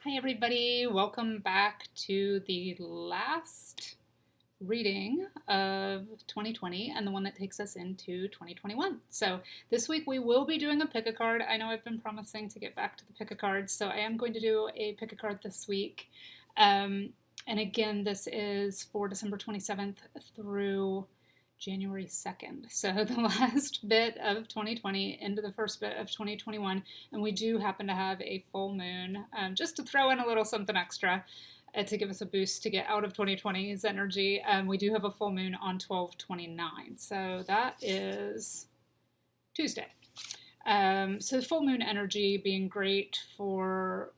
Hi, everybody. Welcome back to the last reading of 2020 and the one that takes us into 2021. So, this week we will be doing a pick a card. I know I've been promising to get back to the pick a cards, so I am going to do a pick a card this week. And again, this is for December 27th through January 2nd. So the last bit of 2020 into the first bit of 2021. And we do happen to have a full moon, just to throw in a little something extra to give us a boost to get out of 2020's energy. We do have a full moon on 12/29. So that is Tuesday. So full moon energy being great for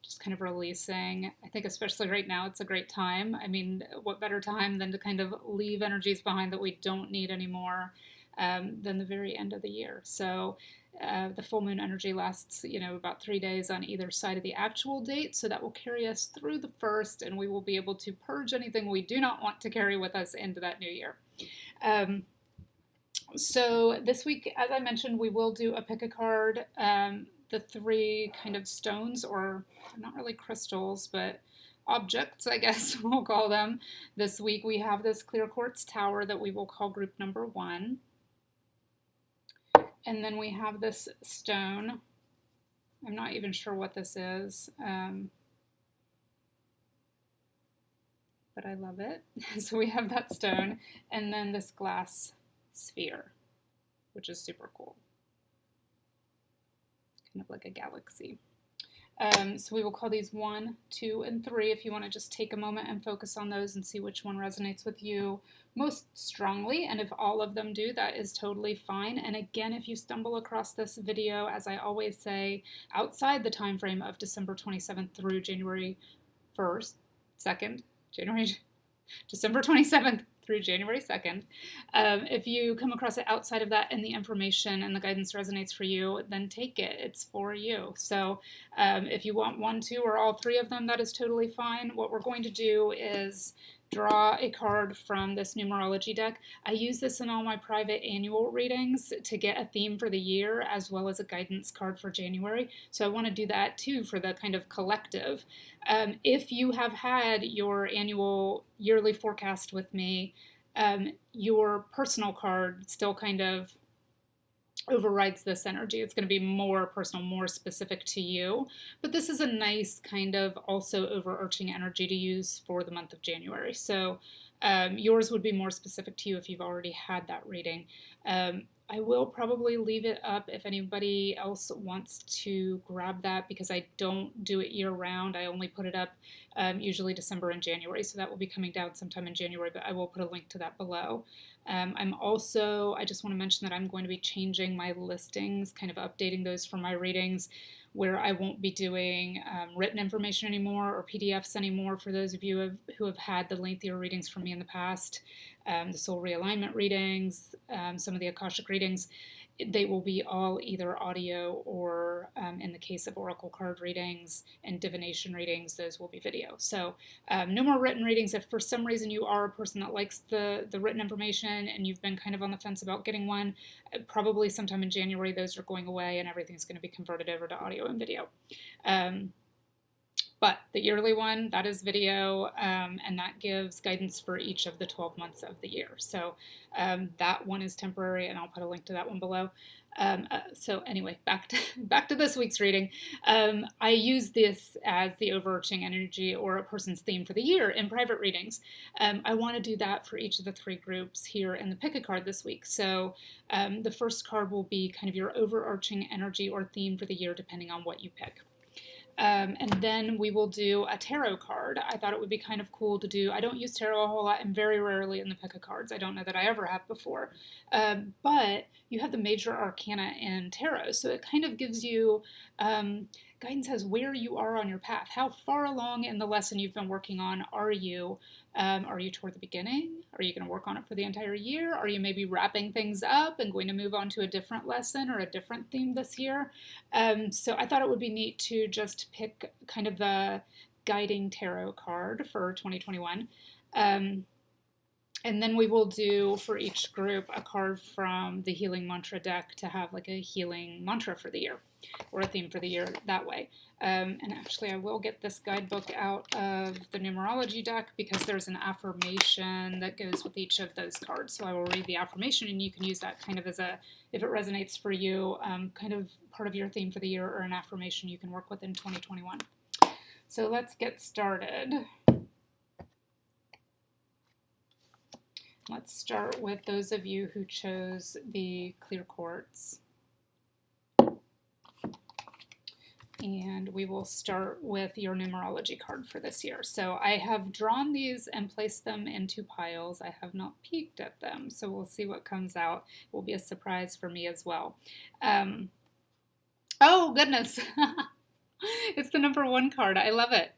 just kind of releasing. I think especially right now, it's a great time. I mean, what better time than to kind of leave energies behind that we don't need anymore than the very end of the year. So the full moon energy lasts, about 3 days on either side of the actual date. So that will carry us through the first, and we will be able to purge anything we do not want to carry with us into that new year. So this week, as I mentioned, we will do a pick a card. The three kind of stones, or not really crystals, but objects, I guess we'll call them. This week we have this clear quartz tower that we will call group number 1. And then we have this stone. I'm not even sure what this is, but I love it. So we have that stone, and then this glass sphere, which is super cool. Kind of like a galaxy. So we will call these 1, 2, and 3 if you want to just take a moment and focus on those and see which one resonates with you most strongly. And if all of them do, that is totally fine. And again, if you stumble across this video, as I always say, outside the time frame of December 27th through January 1st, 2nd, December 27th through January 2nd. If you come across it outside of that and the information and the guidance resonates for you, then take it. It's for you. So if you want 1, 2, or all 3 of them, that is totally fine. What we're going to do is draw a card from this numerology deck. I use this in all my private annual readings to get a theme for the year as well as a guidance card for January. So I want to do that too for the kind of collective. If you have had your annual yearly forecast with me, your personal card still kind of overrides this energy. It's going to be more personal, more specific to you. But this is a nice kind of also overarching energy to use for the month of January. So yours would be more specific to you if you've already had that reading. I will probably leave it up if anybody else wants to grab that, because I don't do it year round. I only put it up usually December and January, so that will be coming down sometime in January, but I will put a link to that below. I just want to mention that I'm going to be changing my listings, kind of updating those for my readings, where I won't be doing written information anymore or PDFs anymore for those of you who have had the lengthier readings from me in the past. The soul realignment readings, some of the Akashic readings, they will be all either audio or, in the case of oracle card readings and divination readings, those will be video. So no more written readings. If for some reason you are a person that likes the written information and you've been kind of on the fence about getting one, probably sometime in January those are going away and everything's going to be converted over to audio and video. But the yearly one, that is video, and that gives guidance for each of the 12 months of the year. So that one is temporary, and I'll put a link to that one below. So anyway, back to this week's reading. I use this as the overarching energy or a person's theme for the year in private readings. I want to do that for each of the 3 groups here in the pick a card this week. So the first card will be kind of your overarching energy or theme for the year, depending on what you pick. And then we will do a tarot card. I thought it would be kind of cool to do. I don't use tarot a whole lot and very rarely in the pick a cards. I don't know that I ever have before. But you have the major arcana in tarot. So it kind of gives you guidance as where you are on your path. How far along in the lesson you've been working on are you? Are you toward the beginning? Are you going to work on it for the entire year? Are you maybe wrapping things up and going to move on to a different lesson or a different theme this year? So I thought it would be neat to just pick kind of the guiding tarot card for 2021. And then we will do for each group a card from the Healing Mantra deck to have like a healing mantra for the year or a theme for the year that way. And actually, I will get this guidebook out of the numerology deck because there's an affirmation that goes with each of those cards. So I will read the affirmation, and you can use that kind of as a, if it resonates for you, kind of part of your theme for the year or an affirmation you can work with in 2021. So let's get started. Let's start with those of you who chose the clear quartz. And we will start with your numerology card for this year. So I have drawn these and placed them into piles. I have not peeked at them, so we'll see what comes out. It will be a surprise for me as well. Oh, goodness. It's the number 1 card. I love it.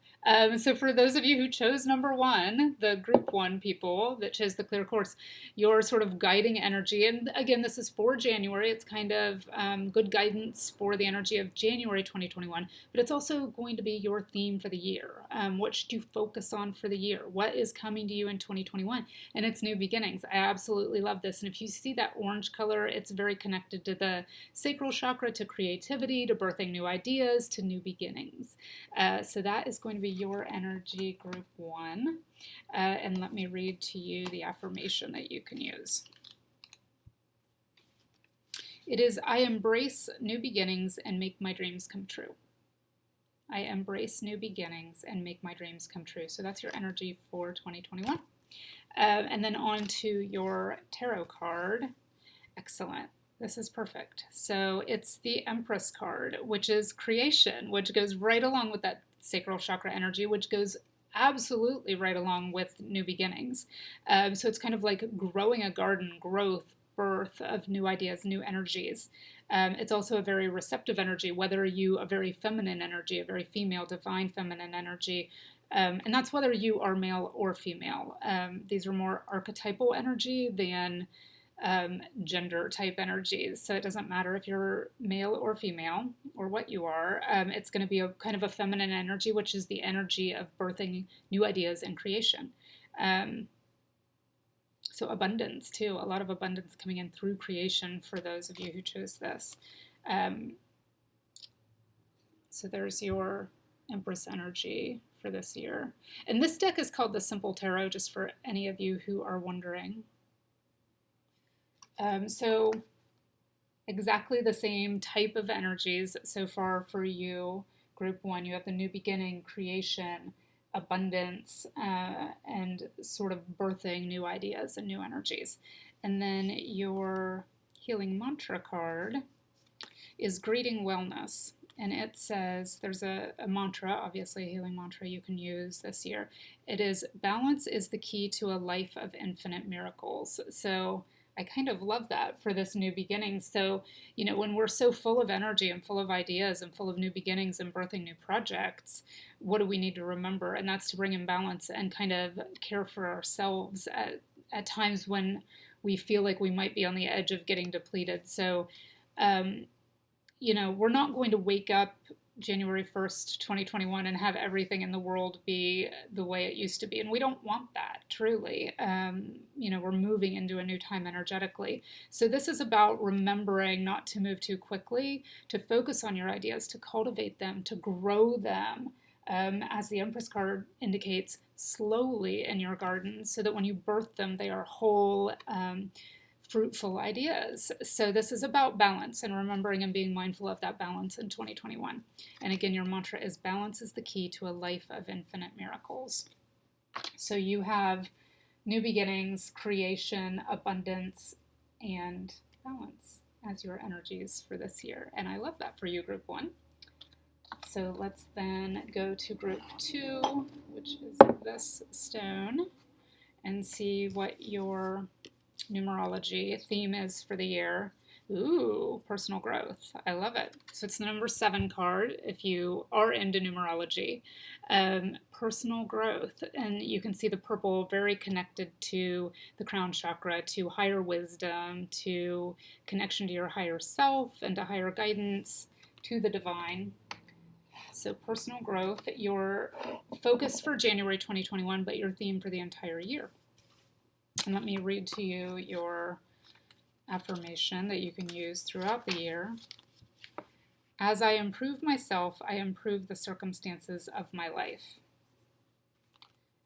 So for those of you who chose number 1, the group 1 people that chose the clear quartz, your sort of guiding energy, and again, this is for January, it's kind of good guidance for the energy of January 2021, but it's also going to be your theme for the year. What should you focus on for the year? What is coming to you in 2021? And it's new beginnings. I absolutely love this. And if you see that orange color, it's very connected to the sacral chakra, to creativity, to birthing new ideas, to new beginnings. So that is going to be your energy, group 1. And let me read to you the affirmation that you can use. It is, I embrace new beginnings and make my dreams come true. I embrace new beginnings and make my dreams come true. So that's your energy for 2021. And then on to your tarot card. Excellent. This is perfect. So it's the Empress card, which is creation, which goes right along with that sacral chakra energy, which goes absolutely right along with new beginnings. So it's kind of like growing a garden, growth, birth of new ideas, new energies. It's also a very receptive energy, whether you a very feminine energy, a very female, divine feminine energy, and that's whether you are male or female. These are more archetypal energy than gender type energies. So it doesn't matter if you're male or female or what you are. It's going to be a kind of a feminine energy, which is the energy of birthing new ideas and creation. So abundance too, a lot of abundance coming in through creation for those of you who chose this. So there's your Empress energy for this year. And this deck is called the Simple Tarot, just for any of you who are wondering. So exactly the same type of energies so far for you. Group 1, you have the new beginning, creation, abundance, and sort of birthing new ideas and new energies. And then your healing mantra card is greeting wellness. And it says, there's a mantra, obviously a healing mantra you can use this year. It is, balance is the key to a life of infinite miracles. So I kind of love that for this new beginning. So, you know, when we're so full of energy and full of ideas and full of new beginnings and birthing new projects, what do we need to remember? And that's to bring in balance and kind of care for ourselves at times when we feel like we might be on the edge of getting depleted. So, you know, we're not going to wake up January 1st, 2021 and have everything in the world be the way it used to be. And we don't want that, truly. You know, we're moving into a new time energetically. So this is about remembering not to move too quickly, to focus on your ideas, to cultivate them, to grow them, as the Empress card indicates, slowly in your garden, so that when you birth them, they are whole, fruitful ideas. So this is about balance and remembering and being mindful of that balance in 2021. And again, your mantra is, balance is the key to a life of infinite miracles. So you have new beginnings, creation, abundance, and balance as your energies for this year. And I love that for you, group 1. So let's then go to group 2, which is this stone, and see what your numerology theme is for the year. Ooh, personal growth. I love it. So it's the number 7 card if you are into numerology. Personal growth. And you can see the purple very connected to the crown chakra, to higher wisdom, to connection to your higher self and to higher guidance, to the divine. So personal growth, your focus for January 2021, but your theme for the entire year. And let me read to you your affirmation that you can use throughout the year. As I improve myself, I improve the circumstances of my life.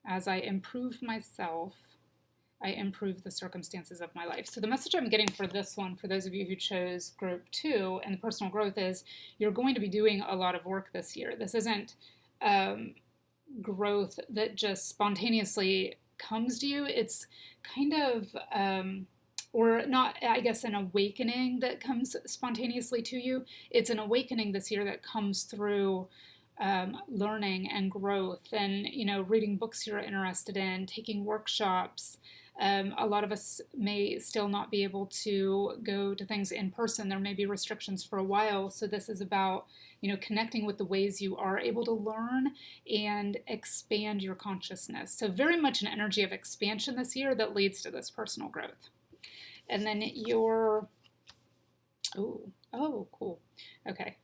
As I improve myself, I improve the circumstances of my life. So the message I'm getting for this one, for those of you who chose group 2 and the personal growth, is you're going to be doing a lot of work this year. This isn't growth that just spontaneously comes to you. It's kind of, or not, I guess, an awakening that comes spontaneously to you. It's an awakening this year that comes through learning and growth and, reading books you're interested in, taking workshops. A lot of us may still not be able to go to things in person. There may be restrictions for a while. So this is about, connecting with the ways you are able to learn and expand your consciousness. So very much an energy of expansion this year that leads to this personal growth. And then your, oh, cool. Okay.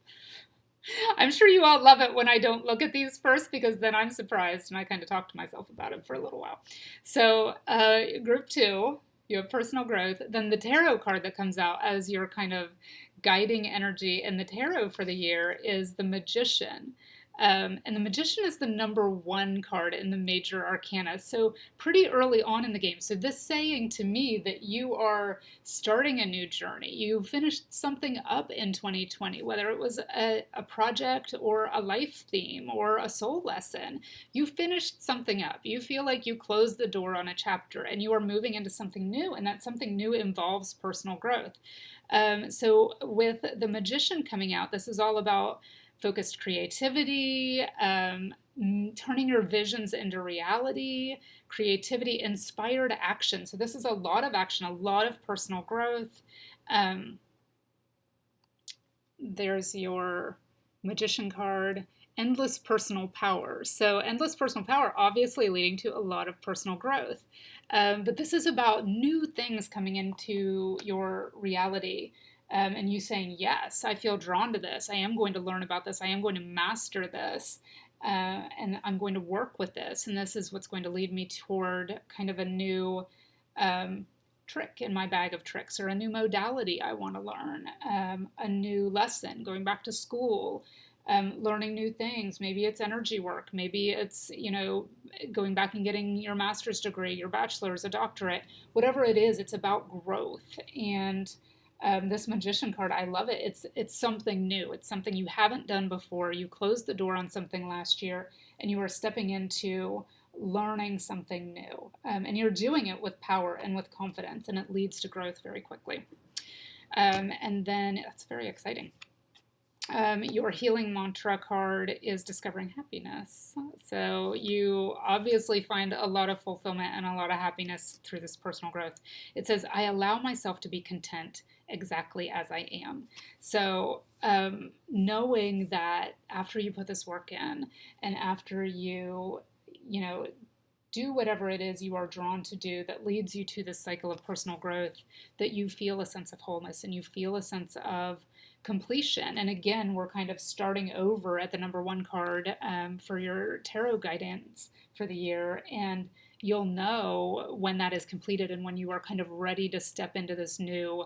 I'm sure you all love it when I don't look at these first, because then I'm surprised and I kind of talk to myself about it for a little while. So group 2, you have personal growth. Then the tarot card that comes out as your kind of guiding energy in the tarot for the year is the Magician. And the Magician is the number 1 card in the major arcana, so pretty early on in the game. So this saying to me that you are starting a new journey. You finished something up in 2020, whether it was a project or a life theme or a soul lesson. You finished something up. You feel like you closed the door on a chapter and you are moving into something new, and that something new involves personal growth. So with the Magician coming out, this is all about focused creativity, turning your visions into reality, creativity, inspired action. So this is a lot of action, a lot of personal growth. There's your Magician card, endless personal power. So endless personal power, obviously leading to a lot of personal growth. But this is about new things coming into your reality. And you saying, yes, I feel drawn to this. I am going to learn about this. I am going to master this. And I'm going to work with this. And this is what's going to lead me toward kind of a new trick in my bag of tricks, or a new modality I want to learn, a new lesson, going back to school, learning new things. Maybe it's energy work. Maybe it's, going back and getting your master's degree, your bachelor's, a doctorate. Whatever it is, it's about growth. And this Magician card, I love it. It's something new. It's something you haven't done before. You closed the door on something last year, and you are stepping into learning something new. And you're doing it with power and with confidence, and it leads to growth very quickly. And then that's very exciting. Your healing mantra card is discovering happiness. So you obviously find a lot of fulfillment and a lot of happiness through this personal growth. It says, I allow myself to be content exactly as I am. So knowing that after you put this work in, and after you do whatever it is you are drawn to do that leads you to this cycle of personal growth, that you feel a sense of wholeness and you feel a sense of completion. And again, we're kind of starting over at the number 1 card for your tarot guidance for the year. And you'll know when that is completed and when you are kind of ready to step into this new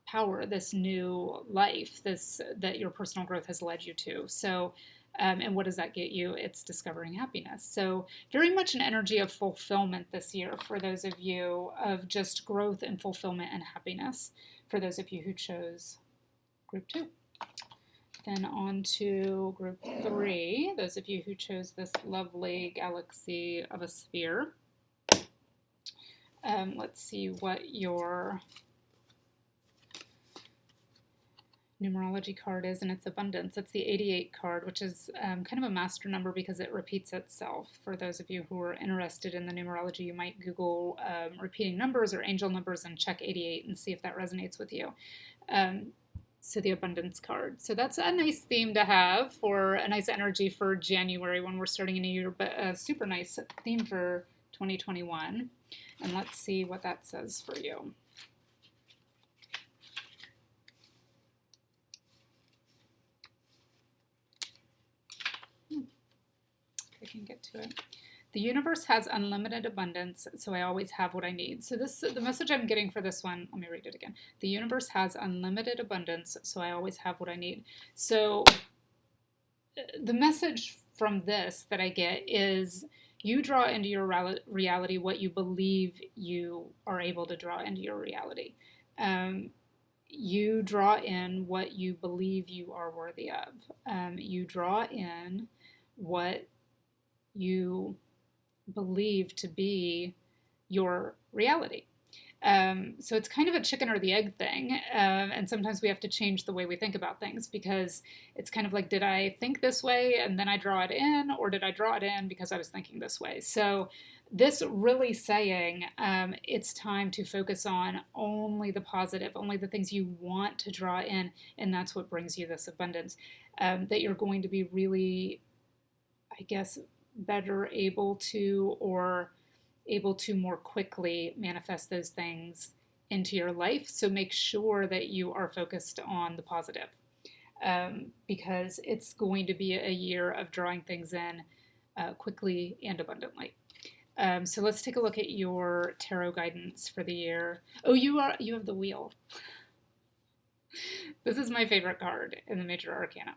power, this new life, this that your personal growth has led you to. So and what does that get you? It's discovering happiness. So very much an energy of fulfillment this year for those of you, of just growth and fulfillment and happiness for those of you who chose group 2. Then on to group 3, those of you who chose this lovely galaxy of a sphere. Let's see what your numerology card is, and it's abundance. It's the 88 card, which is kind of a master number because it repeats itself. For those of you who are interested in the numerology, you might Google repeating numbers or angel numbers and check 88 and see if that resonates with you. So the abundance card. So that's a nice theme to have, for a nice energy for January when we're starting a new year, but a super nice theme for 2021. And let's see what that says for you. I can get to it. The universe has unlimited abundance, so I always have what I need. So the message I'm getting for this one, let me read it again. The universe has unlimited abundance, so I always have what I need. So the message from this that I get is you draw into your reality what you believe you are able to draw into your reality. You draw in what you believe you are worthy of. You draw in what you believe to be your reality. So it's kind of a chicken or the egg thing. And sometimes we have to change the way we think about things because it's kind of like, did I think this way and then I draw it in, or did I draw it in because I was thinking this way? So this really saying it's time to focus on only the positive, only the things you want to draw in, and that's what brings you this abundance. That you're going to be really, I guess, better able to, or able to more quickly manifest those things into your life. So make sure that you are focused on the positive, because it's going to be a year of drawing things in quickly and abundantly. So let's take a look at your tarot guidance for the year. Oh, you have the wheel. This is my favorite card in the Major Arcana.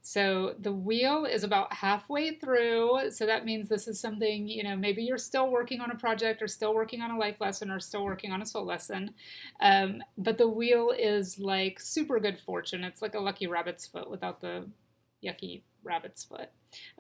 So the wheel is about halfway through. So that means this is something, maybe you're still working on a project or still working on a life lesson or still working on a soul lesson. But the wheel is like super good fortune. It's like a lucky rabbit's foot without the yucky rabbit's foot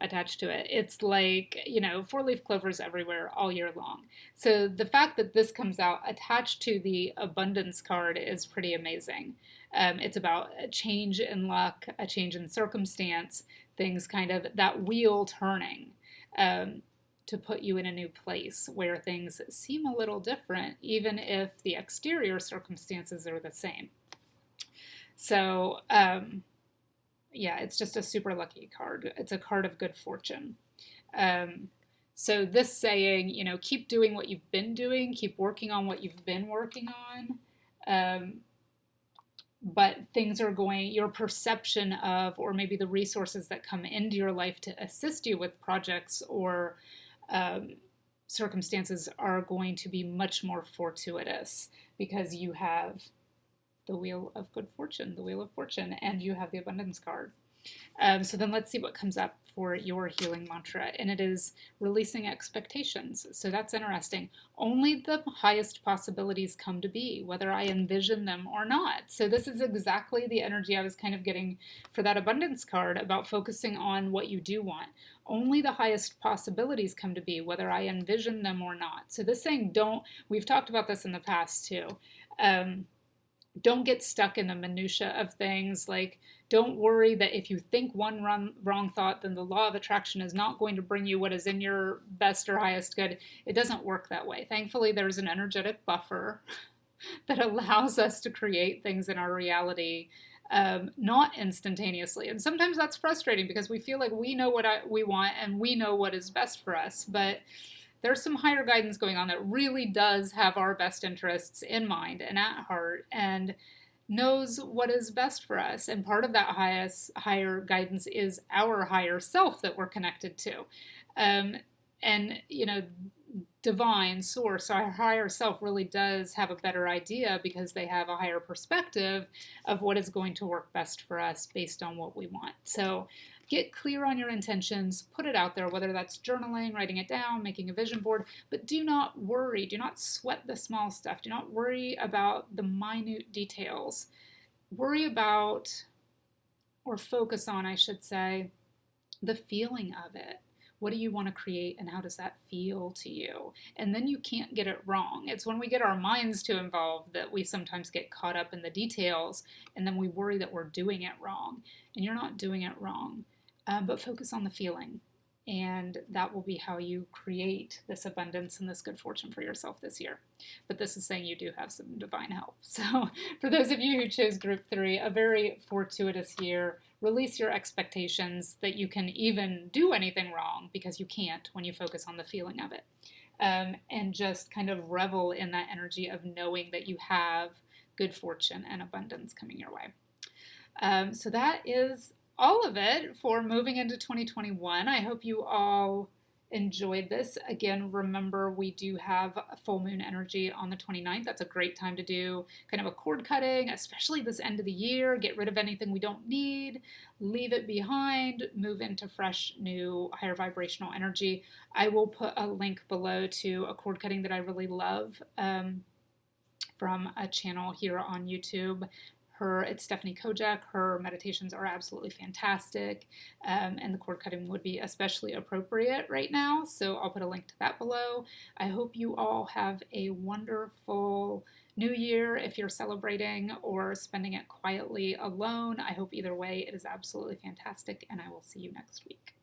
attached to it. It's like, 4-leaf clovers everywhere all year long. So the fact that this comes out attached to the abundance card is pretty amazing. It's about a change in luck, a change in circumstance, things kind of that wheel turning to put you in a new place where things seem a little different, even if the exterior circumstances are the same. So, yeah, it's just a super lucky card. It's a card of good fortune. So this saying, keep doing what you've been doing, keep working on what you've been working on. But things are your perception of, or maybe the resources that come into your life to assist you with projects or circumstances are going to be much more fortuitous because you have the wheel of good fortune, the wheel of fortune, and you have the abundance card. So then let's see what comes up for your healing mantra, and it is releasing expectations. So that's interesting. Only the highest possibilities come to be, whether I envision them or not. So this is exactly the energy I was kind of getting for that abundance card about focusing on what you do want. Only the highest possibilities come to be, whether I envision them or not. So this saying, we've talked about this in the past too. Don't get stuck in the minutia of things. Like, don't worry that if you think one wrong thought, then the law of attraction is not going to bring you what is in your best or highest good. It doesn't work that way. Thankfully, there's an energetic buffer that allows us to create things in our reality, not instantaneously. And sometimes that's frustrating because we feel like we know what we want and we know what is best for us. But there's some higher guidance going on that really does have our best interests in mind and at heart and knows what is best for us. And part of that higher guidance is our higher self that we're connected to. And, divine source, our higher self really does have a better idea because they have a higher perspective of what is going to work best for us based on what we want. So get clear on your intentions, put it out there, whether that's journaling, writing it down, making a vision board, but do not worry. Do not sweat the small stuff. Do not worry about the minute details. Worry about, or focus on, I should say, the feeling of it. What do you want to create and how does that feel to you? And then you can't get it wrong. It's when we get our minds too involved that we sometimes get caught up in the details and then we worry that we're doing it wrong. And you're not doing it wrong. But focus on the feeling, and that will be how you create this abundance and this good fortune for yourself this year. But this is saying you do have some divine help. So for those of you who chose group 3, a very fortuitous year. Release your expectations that you can even do anything wrong, because you can't when you focus on the feeling of it. And just kind of revel in that energy of knowing that you have good fortune and abundance coming your way. So that is all of it for moving into 2021. I hope you all enjoyed this. Again, remember we do have full moon energy on the 29th. That's a great time to do kind of a cord cutting, especially this end of the year. Get rid of anything we don't need, leave it behind, move into fresh, new, higher vibrational energy. I will put a link below to a cord cutting that I really love. From a channel here on YouTube. It's Stephanie Kojak. Her meditations are absolutely fantastic, and the cord cutting would be especially appropriate right now. So I'll put a link to that below. I hope you all have a wonderful New Year if you're celebrating or spending it quietly alone. I hope either way it is absolutely fantastic, and I will see you next week.